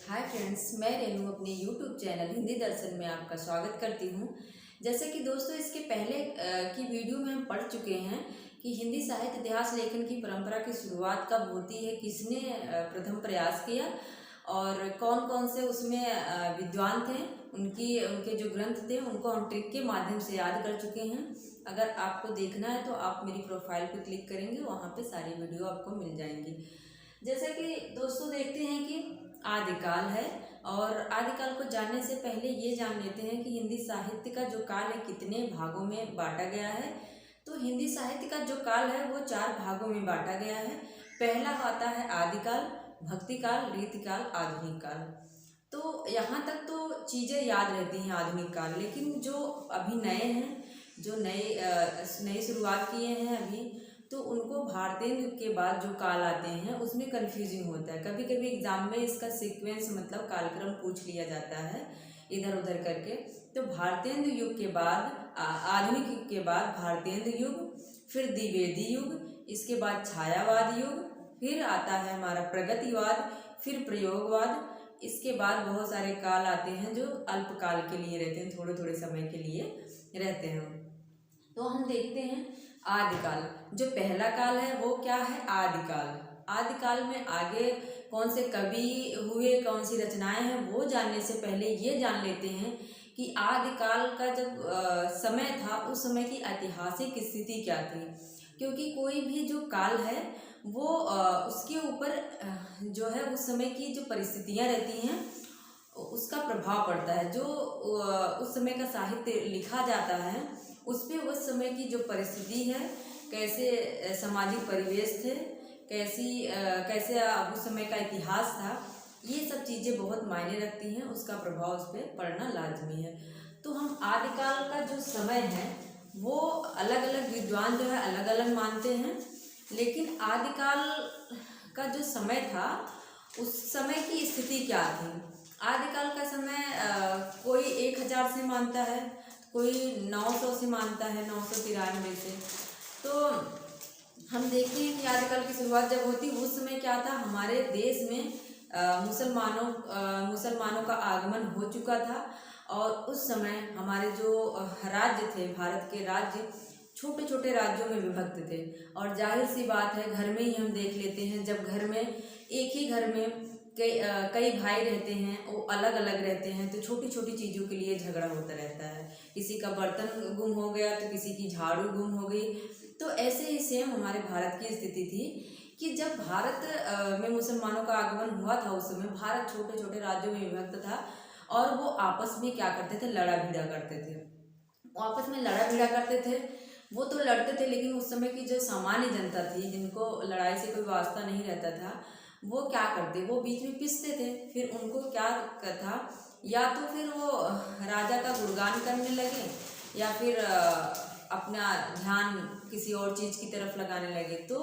Hi friends, मैं रेनू अपने YouTube channel Hindi दर्शन में आपका स्वागत करती हूँ। जैसे कि दोस्तों इसके पहले की वीडियो में हम पढ़ चुके हैं कि हिंदी साहित्य इतिहास लेखन की परंपरा की शुरुआत कब होती है, किसने प्रथम प्रयास किया और कौन कौन से उसमें विद्वान थे, उनके जो ग्रंथ थे उनको हम ट्रिक के माध्यम से याद कर चुके हैं। अगर आपको देखना है तो आप मेरी प्रोफाइल पर क्लिक करेंगे, वहाँ पे सारी वीडियो आपको मिल जाएंगी। जैसे कि दोस्तों देखते हैं कि आदिकाल है, और आदिकाल को जानने से पहले ये जान लेते हैं कि हिंदी साहित्य का जो काल है कितने भागों में बांटा गया है। तो हिंदी साहित्य का जो काल है वो 4 भागों में बांटा गया है। पहला आता है आदिकाल, भक्तिकाल, रीतिकाल, आधुनिक काल। तो यहाँ तक तो चीज़ें याद रहती हैं आधुनिक काल, लेकिन जो अभी नए हैं, जो नई शुरुआत किए हैं अभी, तो उनको भारतीय युग के बाद जो काल आते हैं उसमें कन्फ्यूजिंग होता है। कभी कभी एग्जाम में इसका सीक्वेंस मतलब कालक्रम पूछ लिया जाता है इधर उधर करके। तो भारतीय युग के बाद आधुनिक युग के बाद भारतीय युग, फिर द्विवेदी युग, इसके बाद छायावाद युग, फिर आता है हमारा प्रगतिवाद, फिर प्रयोगवाद। इसके बाद बहुत सारे काल आते हैं जो अल्पकाल के लिए रहते हैं, थोड़े थोड़े समय के लिए रहते हैं। तो हम देखते हैं आदिकाल। जो पहला काल है वो क्या है? आदिकाल। आदिकाल में आगे कौन से कवि हुए, कौन सी रचनाएं हैं, वो जानने से पहले ये जान लेते हैं कि आदिकाल का जब समय था उस समय की ऐतिहासिक स्थिति क्या थी। क्योंकि कोई भी जो काल है वो उसके ऊपर जो है उस समय की जो परिस्थितियां रहती हैं उसका प्रभाव पड़ता है। जो उस समय का साहित्य लिखा जाता है उस पर उस समय की जो परिस्थिति है, कैसे सामाजिक परिवेश थे, कैसे उस समय का इतिहास था, ये सब चीज़ें बहुत मायने रखती हैं, उसका प्रभाव उस पर पड़ना लाजमी है। तो हम आदिकाल का जो समय है वो अलग अलग विद्वान जो है अलग अलग मानते हैं, लेकिन आदिकाल का जो समय था उस समय की स्थिति क्या थी। आदिकाल का समय कोई 1000 से मानता है, कोई 900 से मानता है, 993 से। तो हम देखते हैं कि आदिकाल की शुरुआत जब होती उस समय क्या था, हमारे देश में मुसलमानों का आगमन हो चुका था, और उस समय हमारे जो राज्य थे, भारत के राज्य छोटे छोटे राज्यों में विभक्त थे। और जाहिर सी बात है, घर में ही हम देख लेते हैं, जब घर में एक ही घर में कई भाई रहते हैं, वो अलग अलग रहते हैं, तो छोटी छोटी चीज़ों के लिए झगड़ा होता रहता है। किसी का बर्तन गुम हो गया तो किसी की झाड़ू गुम हो गई। तो ऐसे ही सेम हमारे भारत की स्थिति थी कि जब भारत में मुसलमानों का आगमन हुआ था उस समय भारत छोटे छोटे राज्यों में विभक्त था, और वो आपस में क्या करते थे, लड़ा भिड़ा करते थे। वो आपस में लड़ा भिड़ा करते थे, वो तो लड़ते थे, लेकिन उस समय की जो सामान्य जनता थी जिनको लड़ाई से कोई वास्ता नहीं रहता था, वो क्या करते, वो बीच में पिसते थे। फिर उनको क्या था, या तो फिर वो राजा का गुणगान करने लगे, या फिर अपना ध्यान किसी और चीज़ की तरफ लगाने लगे। तो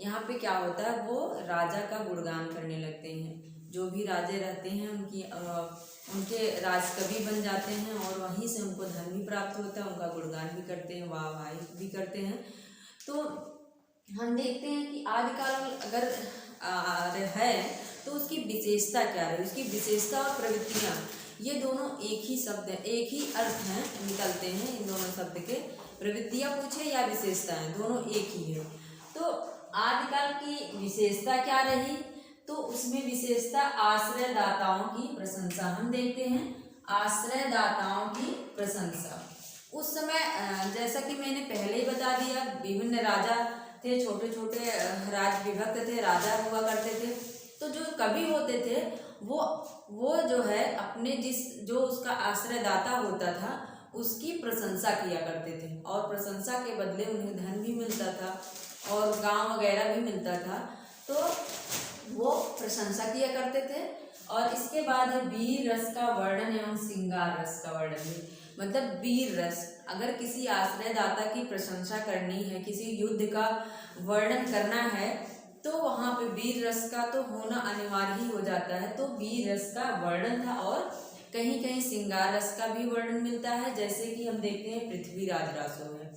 यहाँ पे क्या होता है, वो राजा का गुणगान करने लगते हैं। जो भी राजे रहते हैं उनके राजकवि बन जाते हैं, और वहीं से उनको धन भी प्राप्त होता है, उनका गुणगान भी करते हैं, वाह वाही भी करते हैं। तो हम देखते हैं कि आदिकाल अगर है तो उसकी विशेषता क्या है, उसकी विशेषता और प्रवृत्तियाँ, ये दोनों एक ही शब्द है, एक ही अर्थ हैं, निकलते हैं इन दोनों शब्द के। प्रवृत्तियाँ पूछे या विशेषताएं, दोनों एक ही है। तो आदिकाल की विशेषता क्या रही, तो उसमें विशेषता आश्रयदाताओं की प्रशंसा। हम देखते हैं आश्रयदाताओं की प्रशंसा। उस समय जैसा कि मैंने पहले ही बता दिया, विभिन्न राजा थे, छोटे छोटे राज्य विभक्त थे, राजा हुआ करते थे। तो जो कवि होते थे वो जो है अपने जो उसका आश्रयदाता होता था उसकी प्रशंसा किया करते थे, और प्रशंसा के बदले उन्हें धन भी मिलता था और गांव वगैरह भी मिलता था। तो वो प्रशंसा किया करते थे। और इसके बाद है वीर रस का वर्णन एवं श्रृंगार रस का वर्णन। मतलब वीर रस, अगर किसी आश्रयदाता की प्रशंसा करनी है, किसी युद्ध का वर्णन करना है, तो वहाँ पे वीर रस का तो होना अनिवार्य ही हो जाता है। तो वीर रस का वर्णन था, और कहीं कहीं श्रृंगार रस का भी वर्णन मिलता है। जैसे कि हम देखते हैं पृथ्वीराज रासों में,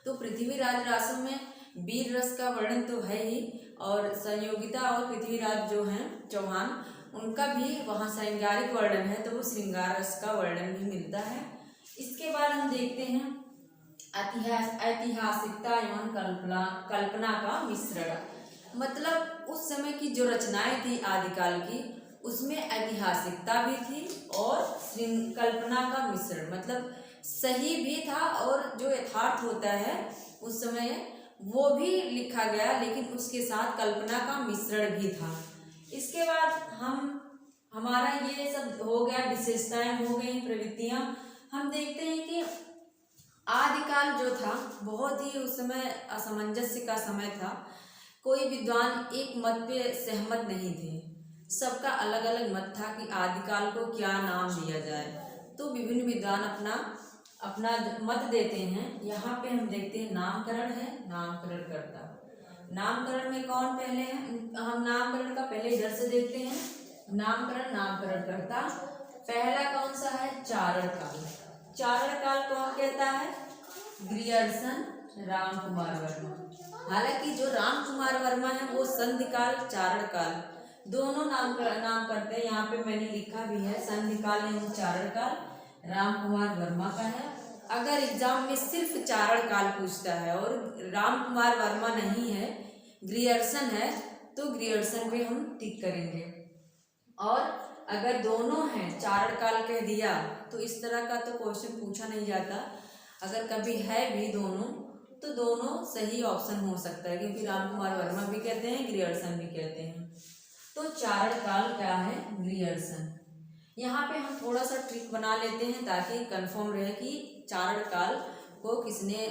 तो पृथ्वीराज रासों में वीर रस का वर्णन तो है ही, और संयोगिता और पृथ्वीराज जो हैं चौहान, उनका भी वहाँ श्रृंगारिक वर्णन है, तो वो श्रृंगार रस का वर्णन भी मिलता है। इसके बाद हम देखते हैं ऐतिहासिकता एवं कल्पना का मिश्रण। मतलब उस समय की जो रचनाएं थी आदिकाल की, उसमें ऐतिहासिकता भी थी और कल्पना का मिश्रण, मतलब सही भी था और जो यथार्थ होता है उस समय वो भी लिखा गया, लेकिन उसके साथ कल्पना का मिश्रण भी था। इसके बाद हमारा ये सब हो गया, विशेषताएं हो गई, प्रवृत्तियां। हम देखते हैं कि आदिकाल जो था बहुत ही उस समय असमंजस्य का समय था। कोई विद्वान एक मत पे सहमत नहीं थे, सबका अलग अलग मत था कि आदिकाल को क्या नाम दिया जाए। तो विभिन्न विद्वान अपना अपना मत देते हैं। यहाँ पे हम देखते हैं नामकरण है, नामकरण करता। नामकरण में कौन पहले है, हम नामकरण का पहले इधर से देखते हैं। नामकरण करता पहला कौन सा है, चारण काल। चारण काल कौन कहता है, ग्रियर्सन राम कुमार वर्मा। हालांकि जो राम कुमार वर्मा है वो संधि काल, चारण काल दोनों नाम करते हैं। यहाँ पे मैंने लिखा भी है, संधि काल एवं चारण काल राम कुमार वर्मा का है। अगर एग्जाम में सिर्फ चारण काल पूछता है और राम कुमार वर्मा नहीं है, ग्रियर्सन है, तो ग्रियर्सन पे हम टिक करेंगे। और अगर दोनों हैं, चारण काल कह दिया, तो इस तरह का तो क्वेश्चन पूछा नहीं जाता। अगर कभी है भी दोनों, तो दोनों सही ऑप्शन हो सकता है, क्योंकि राम कुमार वर्मा भी कहते हैं, ग्रियर्सन भी कहते हैं। तो चारण काल क्या है, ग्रियर्सन। यहाँ पे हम थोड़ा सा ट्रिक बना लेते हैं ताकि कंफर्म रहे कि चारण काल को किसने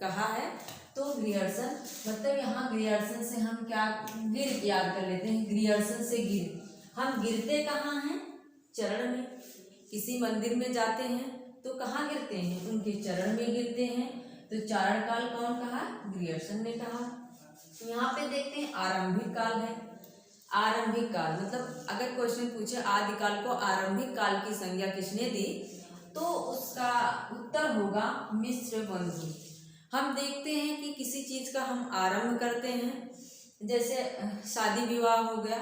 कहा है। तो ग्रियर्सन, मतलब यहाँ ग्रियर्सन से हम क्या गिर याद कर लेते हैं। ग्रियर्सन से गिर, हम गिरते कहाँ हैं, चरण में। किसी मंदिर में जाते हैं तो कहाँ गिरते हैं, उनके चरण में गिरते हैं। तो चारण काल कौन कहा, ग्रियर्सन ने कहा। यहाँ पे देखते हैं आरंभिक काल है। आरंभिक काल मतलब अगर क्वेश्चन पूछे आदिकाल को आरंभिक काल की संज्ञा किसने दी, तो उसका उत्तर होगा मिश्र बंधु। हम देखते हैं कि किसी चीज का हम आरंभ करते हैं, जैसे शादी विवाह हो गया,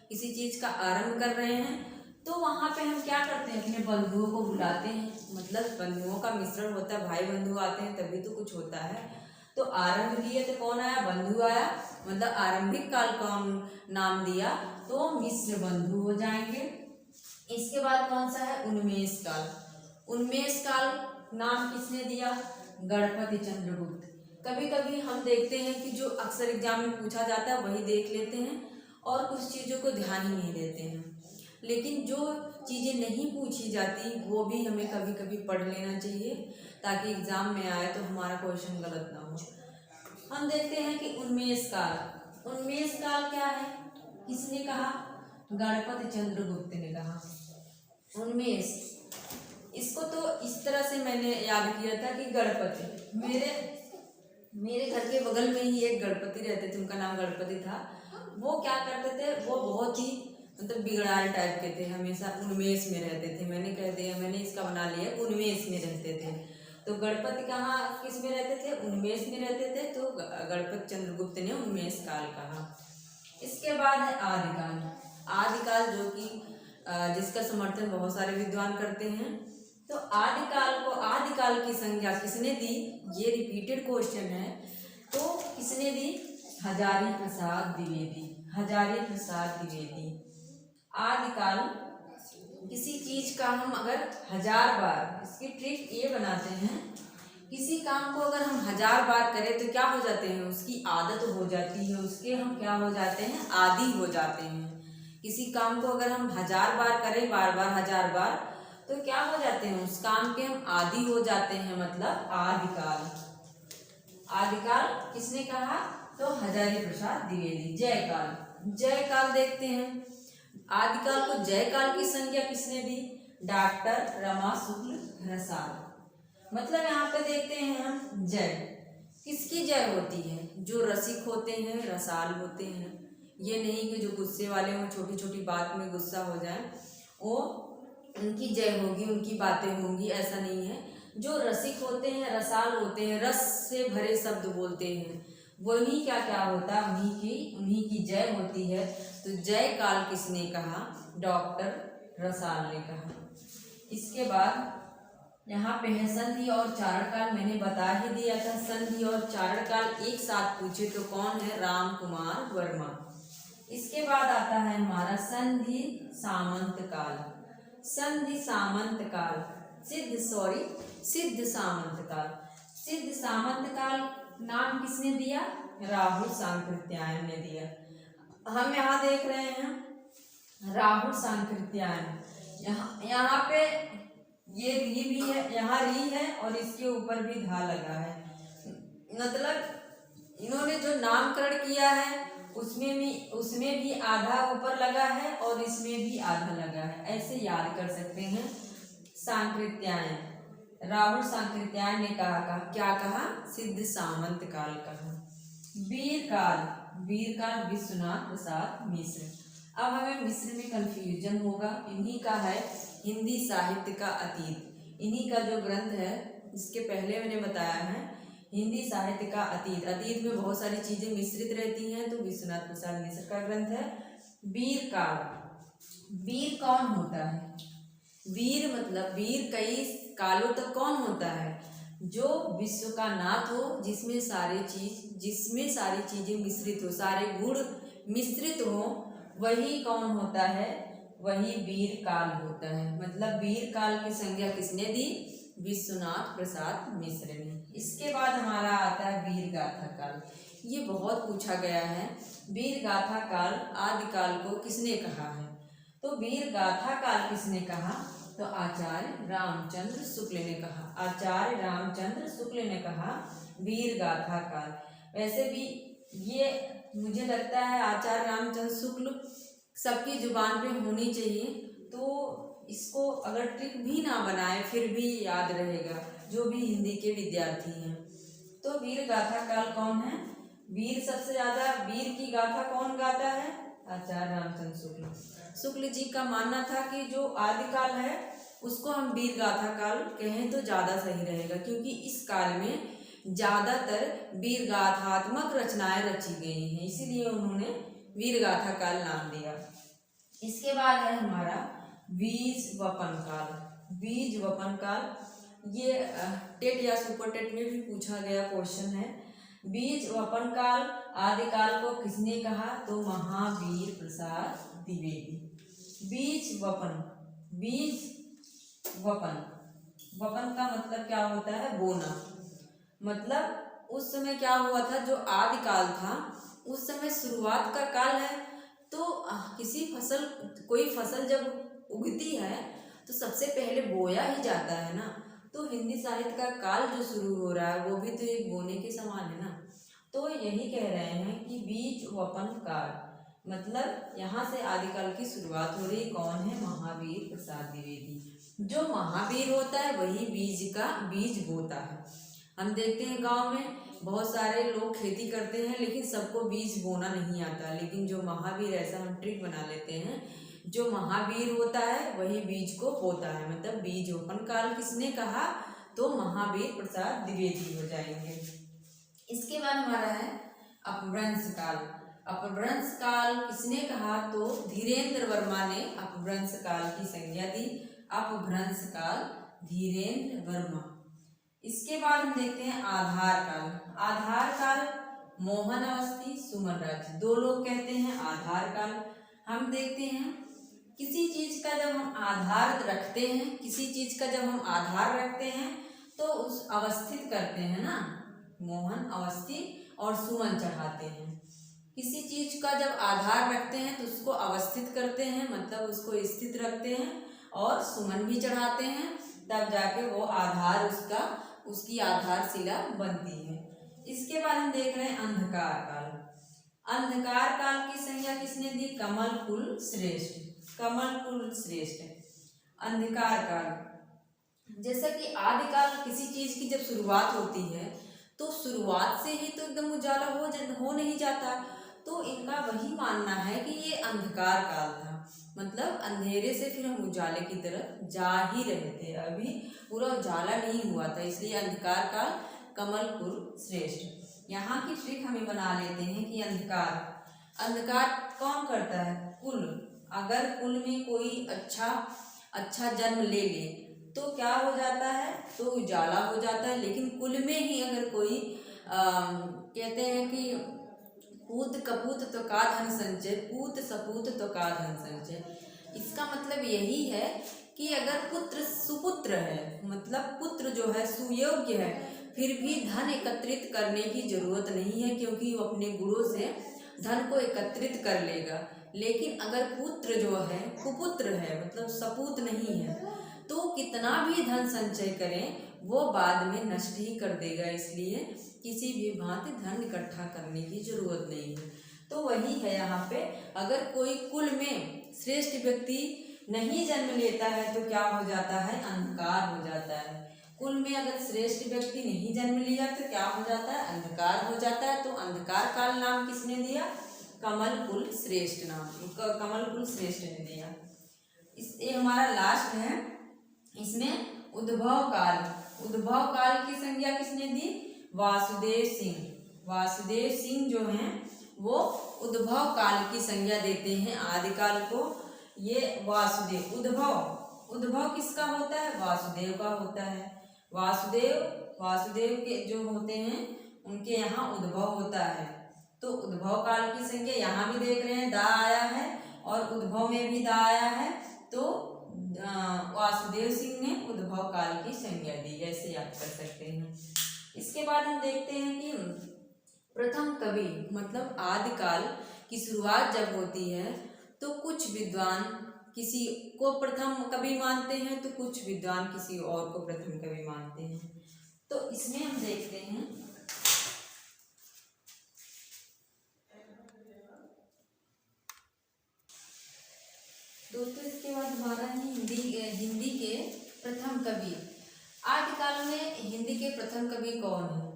किसी चीज का आरंभ कर रहे हैं, तो वहाँ पे हम क्या करते हैं, अपने बंधुओं को बुलाते हैं। मतलब बंधुओं का मिश्रण होता है, भाई बंधु आते हैं तभी तो कुछ होता है। तो आरंभ किए तो कौन आया, बंधु आया, मतलब आरंभिक काल को हम नाम दिया तो मिश्र बंधु हो जाएंगे। इसके बाद कौन सा है, उन्मेष काल। उन्मेष काल नाम किसने दिया, गणपति चंद्रगुप्त। कभी कभी हम देखते हैं कि जो अक्सर एग्जाम में पूछा जाता है वही देख लेते हैं और कुछ चीज़ों को ध्यान ही नहीं देते हैं, लेकिन जो चीज़ें नहीं पूछी जाती वो भी हमें कभी कभी पढ़ लेना चाहिए ताकि एग्जाम में आए तो हमारा क्वेश्चन गलत ना हो। हम देखते हैं कि उन्मेष काल। उन्मेष काल क्या है, किसने कहा, गणपति चंद्रगुप्त ने कहा उन्मेष। इसको तो इस तरह से मैंने याद किया था कि गणपति, मेरे घर के बगल में ही एक गणपति रहते थे, उनका नाम गणपति था। वो क्या करते थे, वो बहुत ही मतलब बिगड़ाल टाइप के थे, हमेशा उन्मेष में रहते थे। मैंने कह दिया, मैंने इसका बना लिया, उन्मेष में रहते थे। तो गणपति कहाँ किस में रहते थे, उन्मेष में रहते थे, तो गणपति चंद्रगुप्त ने उन्मेष काल कहा। इसके बाद है आदिकाल। आदिकाल जो कि जिसका समर्थन बहुत सारे विद्वान करते हैं। तो आदिकाल की संज्ञा किसने दी, ये रिपीटेड क्वेश्चन है। तो किसने दी, हजारी प्रसाद द्विवेदी। हजारी प्रसाद द्विवेदी। आदिकाल किसी चीज का हम अगर 1000 बार, इसकी ट्रिक ये बनाते हैं, किसी काम को अगर हम 1000 बार करें तो क्या हो जाते हैं, उसकी आदत हो जाती है, उसके हम क्या हो जाते हैं, आदी हो जाते हैं। किसी काम को अगर हम 1000 बार करें, बार बार 1000 बार, तो क्या हो जाते हैं, उस काम के हम आदी हो जाते हैं, मतलब आदिकाल। आदिकाल किसने कहा, तो हजारी प्रसाद द्विवेदी। जयकाल। जयकाल देखते हैं, आदिकाल को जयकाल की संज्ञा किसने दी, डॉक्टर रमा शुक्ल रसाल। मतलब यहाँ पे देखते हैं हम, जय किसकी जय होती है, जो रसिक होते हैं, रसाल होते हैं। ये नहीं कि जो गुस्से वाले हों, छोटी छोटी बात में गुस्सा हो जाए, वो उनकी जय होगी, उनकी बातें होंगी, ऐसा नहीं है। जो रसिक होते हैं, रसाल होते हैं, रस से भरे शब्द बोलते हैं, वही क्या क्या होता है, उन्हीं की जय होती है। तो जय काल किसने कहा, डॉक्टर रसाल ने कहा। इसके बाद यहाँ पे है संधि और चारण काल, मैंने बता ही दिया था। संधि और चारण काल एक साथ पूछे तो कौन है? राम कुमार वर्मा। इसके बाद आता है हमारा संधि सामंत काल। संधि सामंत काल, सिद्ध सामंत काल। सिद्ध सामंत काल नाम किसने दिया? राहुल सांकृत्यायन ने दिया। हम यहाँ देख रहे हैं राहुल सांकृत्यायन। यहाँ पे ये री भी है, यहाँ री है और इसके ऊपर भी धा लगा है। मतलब इन्होंने जो नामकरण किया है उसमें भी आधा ऊपर लगा है और इसमें भी आधा लगा है, ऐसे याद कर सकते हैं। सांकृत्यायन, राहुल सांकृत्यायन ने क्या कहा? सिद्ध सामंत काल कहा। वीर काल विश्वनाथ प्रसाद मिश्र। अब हमें मिश्र में कंफ्यूजन होगा। इन्हीं का है हिंदी साहित्य का अतीत। इन्हीं का जो ग्रंथ है, इसके पहले मैंने बताया है हिंदी साहित्य का अतीत। अतीत में बहुत सारी चीजें मिश्रित रहती हैं, तो विश्वनाथ प्रसाद मिश्र का ग्रंथ है। वीर काल, वीर कौन होता है? वीर मतलब वीर कई कालों तक कौन होता है? जो विश्व का नाथ हो, जिसमें सारी चीजें मिश्रित हो, सारे गुण मिश्रित हो, वही कौन होता है? वही वीर काल होता है। मतलब वीर काल की संज्ञा किसने दी? विश्वनाथ प्रसाद मिश्र ने। इसके बाद हमारा आता है वीर गाथा काल। ये बहुत पूछा गया है। वीर गाथा काल आदि काल को किसने कहा है? तो वीर गाथा काल किसने कहा? तो आचार्य रामचंद्र शुक्ल ने कहा। आचार्य रामचंद्र शुक्ल ने कहा वीर गाथा काल। वैसे भी ये मुझे लगता है आचार्य रामचंद्र शुक्ल सबकी जुबान पे होनी चाहिए, तो इसको अगर ट्रिक भी ना बनाए फिर भी याद रहेगा जो भी हिंदी के विद्यार्थी हैं। तो वीर गाथा काल कौन है? वीर सबसे ज्यादा वीर की गाथा कौन गाता है? आचार्य रामचंद्र शुक्ल जी का मानना था कि जो आदि काल है उसको हम वीर गाथा काल कहें तो ज़्यादा सही रहेगा, क्योंकि इस काल में ज़्यादातर वीर गाथात्मक रचनाएं रची गई हैं, इसीलिए उन्होंने वीर गाथा काल नाम दिया। इसके बाद है हमारा बीज वपन काल। बीज वपन काल ये टेट या सुपर टेट में भी पूछा गया क्वेश्चन है। बीज वपन काल आदि काल को किसने कहा? तो महावीर प्रसाद द्विवेदी। बीज वपन का मतलब क्या होता है? बोना। मतलब उस समय क्या हुआ था, जो आदि काल था उस समय शुरुआत का काल है, तो कोई फसल जब उगती है तो सबसे पहले बोया ही जाता है ना। तो हिंदी साहित्य का काल जो शुरू हो रहा है वो भी तो एक बोने के समान है ना। तो यही कह रहे हैं कि बीज वपन काल, मतलब यहाँ से आदिकाल की शुरुआत हो रही। कौन है? महावीर प्रसाद द्विवेदी। जो महावीर होता है वही बीज बोता है। हम देखते हैं गांव में बहुत सारे लोग खेती करते हैं लेकिन सबको बीज बोना नहीं आता, लेकिन जो महावीर, ऐसा हम ट्रिक बना लेते हैं, जो महावीर होता है वही बीज को बोता है। मतलब बीज वपन काल किसने कहा? तो महावीर प्रसाद द्विवेदी हो जाएंगे। इसके बाद हमारा है अपभ्रंश काल। अपभ्रंश काल किसने कहा? तो धीरेन्द्र वर्मा ने अपभ्रंश काल की संज्ञा दी। अपभ्रंश काल धीरेन्द्र वर्मा। इसके बाद हम देखते हैं आधार काल। आधार काल मोहन अवस्थी, सुमन राज, दो लोग कहते हैं आधार काल। हम देखते हैं किसी चीज का जब हम आधार रखते हैं, तो उस अवस्थित करते हैं ना, मोहन अवस्थी और सुमन चढ़ाते हैं। किसी चीज का जब आधार रखते हैं तो उसको अवस्थित करते हैं, मतलब उसको स्थित रखते हैं, और सुमन भी चढ़ाते हैं, तब जाके वो आधार उसकी आधारशिला बनती है। इसके बाद हम देख रहे हैं अंधकार काल। अंधकार काल की संज्ञा किसने दी? कमल कुल श्रेष्ठ। अंधकार काल, जैसा कि आदिकाल किसी चीज की जब शुरुआत होती है तो शुरुआत से ही तो एकदम उजाला हो नहीं जाता, तो इनका वही मानना है कि ये अंधकार काल था। मतलब अंधेरे से फिर हम उजाले की तरफ जा ही रहे थे, अभी पूरा उजाला नहीं हुआ था, इसलिए अंधकार काल कमल कुल श्रेष्ठ। यहाँ की ट्रिक हमें बना लेते हैं कि अंधकार कौन करता है? कुल। अगर कुल में कोई अच्छा जन्म ले ले तो क्या हो जाता है, तो उजाला हो जाता है। लेकिन कुल में ही अगर कोई कहते हैं कि पूत कपूत तो का धन संचय, पूत सपूत तो का धन संचय। इसका मतलब यही है कि अगर पुत्र सुपुत्र है, मतलब पुत्र जो है सुयोग्य है, फिर भी धन एकत्रित करने की जरूरत नहीं है, क्योंकि वो अपने गुणों से धन को एकत्रित कर लेगा। लेकिन अगर पुत्र जो है कुपुत्र है, मतलब सपूत नहीं है, तो कितना भी धन संचय करें वो बाद में नष्ट ही कर देगा। इसलिए किसी भी भांति धन इकट्ठा करने की जरूरत नहीं है। तो वही है यहाँ पे, अगर कोई कुल में श्रेष्ठ व्यक्ति नहीं जन्म लेता है तो क्या हो जाता है, अंधकार हो जाता है। कुल में अगर श्रेष्ठ व्यक्ति नहीं जन्म लिया तो क्या हो जाता है, अंधकार हो जाता है। तो अंधकार काल नाम किसने दिया, कमल कुल श्रेष्ठ नाम, कमल कुल श्रेष्ठ ने दिया। ये हमारा लास्ट है, इसमें उद्भव काल की संज्ञा किसने दी, वासुदेव सिंह। वासुदेव सिंह जो हैं वो उद्भव काल की संज्ञा देते हैं आदिकाल को। ये वासुदेव, उद्भव किसका होता है, वासुदेव का होता है। वासुदेव के जो होते हैं उनके यहाँ उद्भव होता है। तो उद्भव काल की संज्ञा यहाँ भी देख रहे हैं दा आया है और उद्भव में भी दा आया है। तो वासुदेव सिंह ने उद्भव काल की संज्ञा दी, ऐसे आप कर सकते हैं। इसके बाद हम देखते हैं कि प्रथम कवि, मतलब आदिकाल की शुरुआत जब होती है तो कुछ विद्वान किसी को प्रथम कवि मानते हैं तो कुछ विद्वान किसी और को प्रथम कवि मानते हैं। तो इसमें हम देखते हैं दोस्तों, इसके बाद हमारा है हिंदी के प्रथम कवि। आदिकाल में हिंदी के प्रथम कवि कौन है,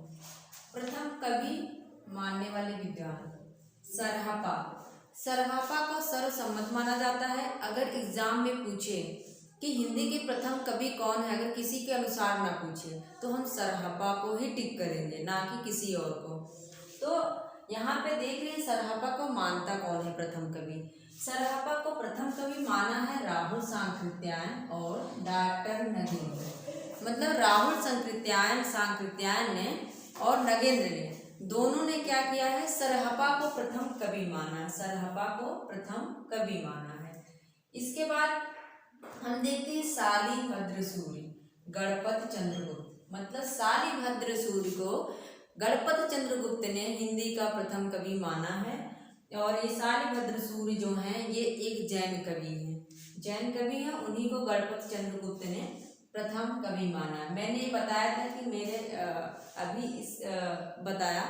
प्रथम कवि मानने वाले विद्वान सरहापा को सर्वसम्मत माना जाता है। अगर एग्जाम में पूछे कि हिंदी के प्रथम कवि कौन है, अगर किसी के अनुसार ना पूछे तो हम सरहापा को ही टिक करेंगे, ना कि किसी और को। तो यहाँ पे देख रहे हैं सरहापा को मानता कौन है प्रथम कवि। सरहापा को प्रथम कवि माना है राहुल सांकृत्यायन और डॉक्टर नगेंद्र। मतलब राहुल सांकृत्यायन ने और नगेंद्र ने, दोनों ने क्या किया है, सरहापा को प्रथम कवि माना है, सरहापा को प्रथम कवि माना है। इसके बाद हम देखते हैं शालिभद्र सूर्य गणपत चंद्रगुप्त। मतलब शालिभद्र सूर्य को गणपत चंद्रगुप्त ने हिंदी का प्रथम कवि माना है। और ये शालिभद्र सूर्य जो हैं ये एक जैन कवि हैं, उन्हीं को गणपत चंद्रगुप्त ने प्रथम कवि माना है। मैंने बताया था कि मेरे बताया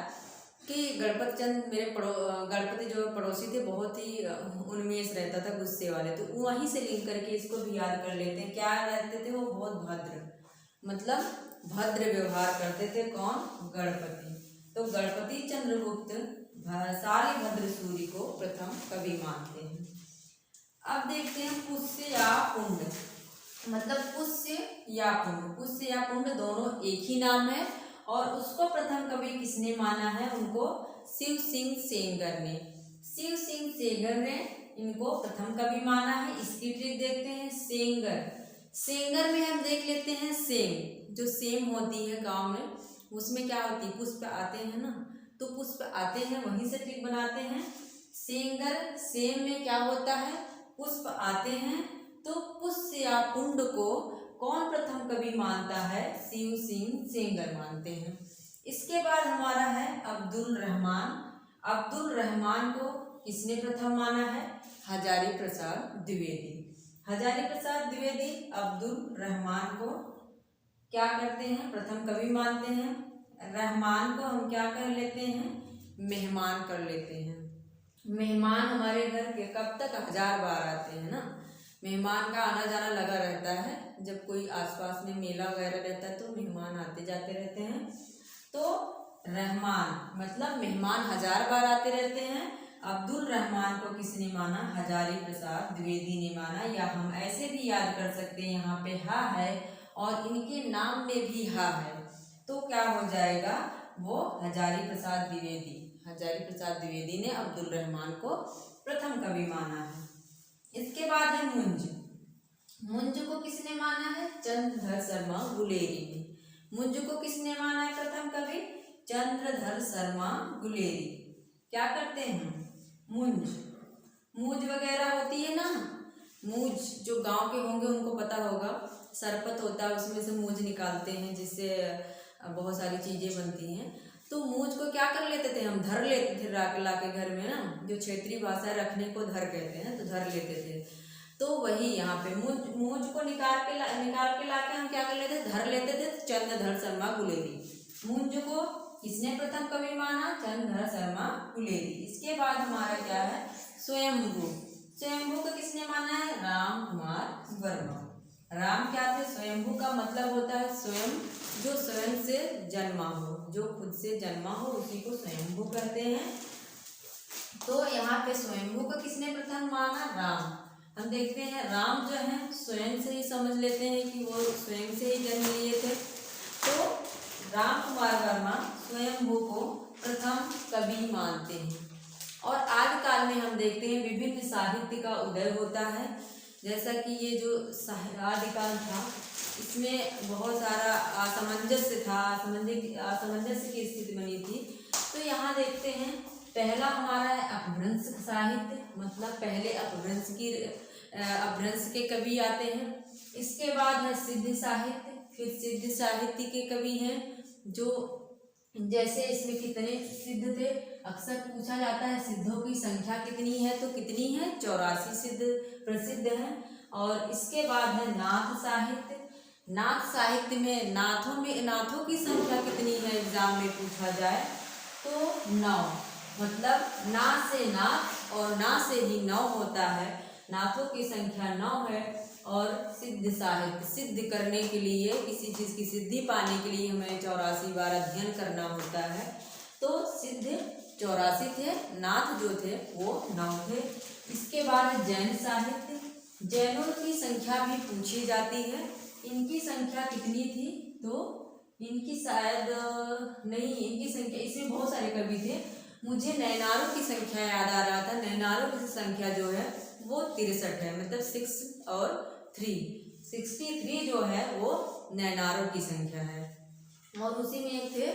कि गणपति जो पड़ोसी थे बहुत ही उन्मेष रहता था, गुस्से वाले, तो वहीं से लिंक करके इसको भी याद कर लेते हैं। क्या रहते थे वो, बहुत भद्र, मतलब भद्र व्यवहार करते थे। कौन, गणपति। तो गणपति चंद्रगुप्त शालिभद्र सूर्य को प्रथम कवि मानते हैं। अब देखते हैं पुष्य या पुंड। मतलब पुष्य या पुंड दोनों एक ही नाम है। और उसको प्रथम कवि किसने माना है, उनको शिव सिंह सेंगर ने इनको प्रथम कवि माना है। इसकी ट्रिक देखते हैं। सेंगर में हम देख लेते हैं सेम, जो सेम होती है गांव में, उसमें क्या होती है, पुष्प आते हैं ना, तो पुष्प आते हैं, वहीं से ट्रिक बनाते हैं। सेम में क्या होता है, पुष्प आते हैं। तो पुष्य या पुंड को कौन प्रथम कवि मानता है, शिव सिंह सेंगर मानते हैं। इसके बाद हमारा है अब्दुल रहमान को किसने प्रथम माना है, हजारी प्रसाद द्विवेदी अब्दुल रहमान को क्या करते हैं, प्रथम कवि मानते हैं। रहमान को हम क्या कर लेते हैं, मेहमान कर लेते हैं। मेहमान हमारे घर के कब तक 1000 बार आते हैं ना, मेहमान का आना जाना लगा रहता है। जब कोई आसपास में मेला वगैरह रहता है तो मेहमान आते जाते रहते हैं। तो रहमान मतलब मेहमान 1000 बार आते रहते हैं। अब्दुल रहमान को किसने माना, हजारी प्रसाद द्विवेदी ने माना। या हम ऐसे भी याद कर सकते हैं, यहाँ पे हा है और इनके नाम में भी हा है, तो क्या हो जाएगा, वो हजारी प्रसाद द्विवेदी ने अब्दुल रहमान को प्रथम कवि माना है। इसके बाद है मुंज। मुंज को किसने माना है? चंद्रधर शर्मा गुलेरी ने। मुंज को किसने माना है प्रथम कवि? चंद्रधर शर्मा गुलेरी। क्या करते हैं? मुंज, मूज वगैरह होती है ना, मूज जो गांव के होंगे उनको पता होगा, सरपत होता है उसमें से मूज निकालते हैं जिससे बहुत सारी चीजें बनती हैं। तो मूज को क्या कर लेते थे हम? धर लेते थे ला के घर में ना, जो क्षेत्रीय भाषा रखने को धर कहते हैं, तो धर लेते थे। तो वही यहाँ पे मूज को निकाल के लाके हम क्या कर लेते थे? धर लेते थे। चंद्रधर शर्मा गुलेरी। मूंज को किसने प्रथम कवि माना? चंद्रधर शर्मा गुलेरी। इसके बाद हमारा क्या है? स्वयंभू। स्वयंभू को किसने माना है? राम कुमार वर्मा। राम क्या थे? स्वयंभू का मतलब होता है स्वयं, जो स्वयं से जन्मा हो, जो खुद से जन्मा हो उसी को स्वयंभू कहते हैं। तो यहाँ पे स्वयंभू को किसने प्रथम माना? राम। हम देखते हैं राम जो है स्वयं से ही समझ लेते हैं कि वो स्वयं से ही जन्म लिए थे। तो राम कुमार वर्मा स्वयंभू को प्रथम कवि मानते हैं। और आदिकाल में हम देखते हैं विभिन्न साहित्य का उदय होता है। जैसा कि ये जो आदिकाल था इसमें बहुत सारा असमंजस्य था, असमंजस्य की स्थिति बनी थी। तो यहाँ देखते हैं पहला हमारा है अपभ्रंश साहित्य, मतलब पहले अपभ्रंश के कवि आते हैं। इसके बाद है सिद्ध साहित्य, फिर सिद्ध साहित्य के कवि हैं जो, जैसे इसमें कितने सिद्ध थे, अक्सर पूछा जाता है सिद्धों की संख्या कितनी है, तो कितनी है? 84 सिद्ध प्रसिद्ध हैं। और इसके बाद है नाथ साहित्य। नाथ साहित्य में नाथों की संख्या कितनी है एग्जाम में पूछा जाए तो 9, मतलब ना से नाथ और ना से ही 9 होता है। नाथों की संख्या 9 है। और सिद्ध साहित्य, सिद्ध करने के लिए, किसी चीज़ की सिद्धि पाने के लिए हमें 84 बार अध्ययन करना होता है। तो सिद्ध 84 थे, नाथ जो थे वो 9 थे। इसके बाद जैन साहित्य। जैनों की संख्या भी पूछी जाती है, इनकी संख्या कितनी थी? तो इनकी शायद नहीं, इनकी संख्या, इसमें बहुत सारे कवि थे, मुझे नैनारों की संख्या याद आ रहा था। नैनारों की संख्या जो है वो 63 है, मतलब 6 और 3, 63 जो है वो नैनारों की संख्या है। और उसी में एक थे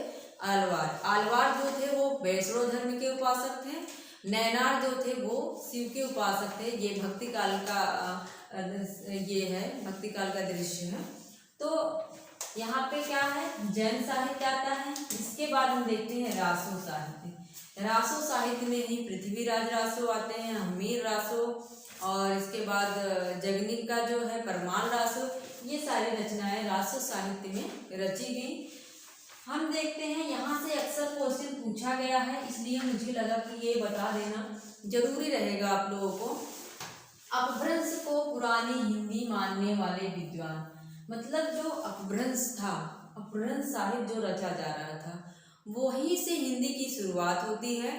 आलवार। आलवार जो थे वो वैष्णव धर्म के उपासक थे। नैनार जो थे वो शिव के उपासक थे। ये भक्ति काल का ये है, भक्ति काल का दृश्य है। तो यहाँ पे क्या है? जैन साहित्य आता है। इसके बाद हम देखते हैं रासो साहित्य। रासो साहित्य में ही पृथ्वीराज रासो आते हैं, हमीर रासो, और इसके बाद जगनिक का जो है परमाल रासो, ये सारी रचनाएं रासो साहित्य में रची गई। हम देखते हैं यहाँ से अक्सर क्वेश्चन पूछा गया है, इसलिए मुझे लगा कि ये बता देना जरूरी रहेगा आप लोगों को। अपभ्रंश को पुरानी हिंदी मानने वाले विद्वान, मतलब जो अपभ्रंश था, अपभ्रंश साहित्य जो रचा जा रहा था, वहीं से हिंदी की शुरुआत होती है।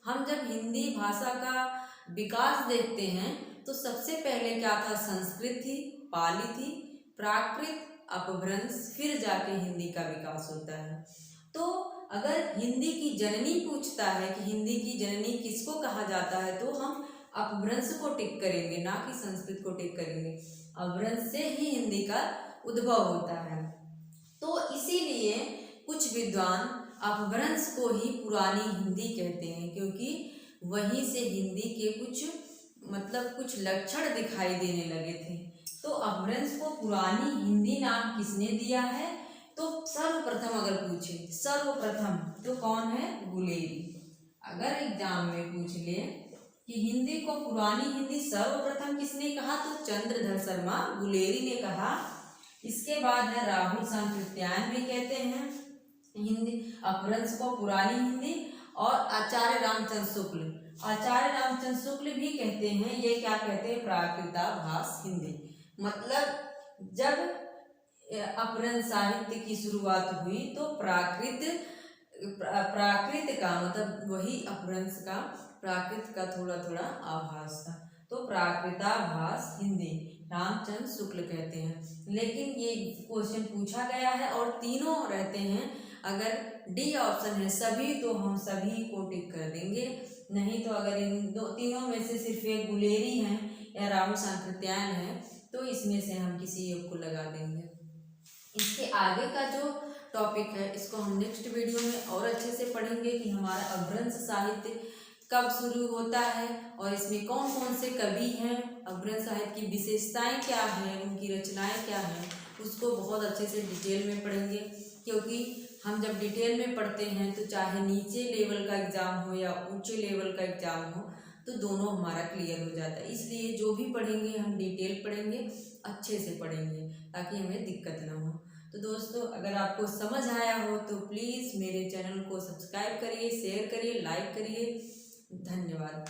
हम जब हिंदी भाषा का विकास देखते हैं तो सबसे पहले क्या था? संस्कृत थी, पाली थी, प्राकृत, अपभ्रंश, फिर जाके हिंदी का विकास होता है। तो अगर हिंदी की जननी पूछता है कि हिंदी की जननी किसको कहा जाता है, तो हम अपभ्रंश को टिक करेंगे, ना कि संस्कृत को टिक करेंगे। अपभ्रंश से ही हिंदी का उद्भव होता है। तो इसीलिए कुछ विद्वान अपभ्रंश को ही पुरानी हिंदी कहते हैं, क्योंकि वहीं से हिंदी के कुछ लक्षण दिखाई देने लगे थे। तो अपभ्रंश को पुरानी हिंदी नाम किसने दिया है? तो सर्वप्रथम अगर पूछे, सर्वप्रथम तो कौन है? गुलेरी। अगर एग्जाम में पूछ ले कि हिंदी को पुरानी हिंदी सर्वप्रथम किसने कहा, तो चंद्रधर शर्मा गुलेरी ने कहा। इसके बाद है राहुल सांकृत्यायन भी कहते हैं हिंदी अपभ्रंश को पुरानी हिंदी, और आचार्य रामचंद्र शुक्ल भी कहते हैं। ये क्या कहते हैं? प्राकृताभास हिंदी। मतलब जब अपभ्रंश साहित्य की शुरुआत हुई तो प्राकृत का मतलब वही अपभ्रंश का प्राकृत का थोड़ा थोड़ा आभास था, तो प्राकृताभास हिंदी रामचंद्र शुक्ल कहते हैं। लेकिन ये क्वेश्चन पूछा गया है और तीनों रहते हैं। अगर डी ऑप्शन है सभी, तो हम सभी को टिक कर देंगे, नहीं तो अगर इन तीनों में से सिर्फ एक गुलेरी हैं या रावण सांकृत्यायन है, तो इसमें से हम किसी एक को लगा देंगे। इसके आगे का जो टॉपिक है इसको हम नेक्स्ट वीडियो में और अच्छे से पढ़ेंगे कि हमारा अपभ्रंश साहित्य कब शुरू होता है और इसमें कौन कौन से कवि हैं, अपभ्रंश साहित्य की विशेषताएं क्या हैं, उनकी रचनाएं क्या हैं, उसको बहुत अच्छे से डिटेल में पढ़ेंगे। क्योंकि हम जब डिटेल में पढ़ते हैं तो चाहे नीचे लेवल का एग्ज़ाम हो या ऊंचे लेवल का एग्ज़ाम हो, तो दोनों हमारा क्लियर हो जाता है। इसलिए जो भी पढ़ेंगे हम डिटेल पढ़ेंगे, अच्छे से पढ़ेंगे ताकि हमें दिक्कत ना हो। तो दोस्तों, अगर आपको समझ आया हो तो प्लीज़ मेरे चैनल को सब्सक्राइब करिए, शेयर करिए, लाइक करिए। धन्यवाद।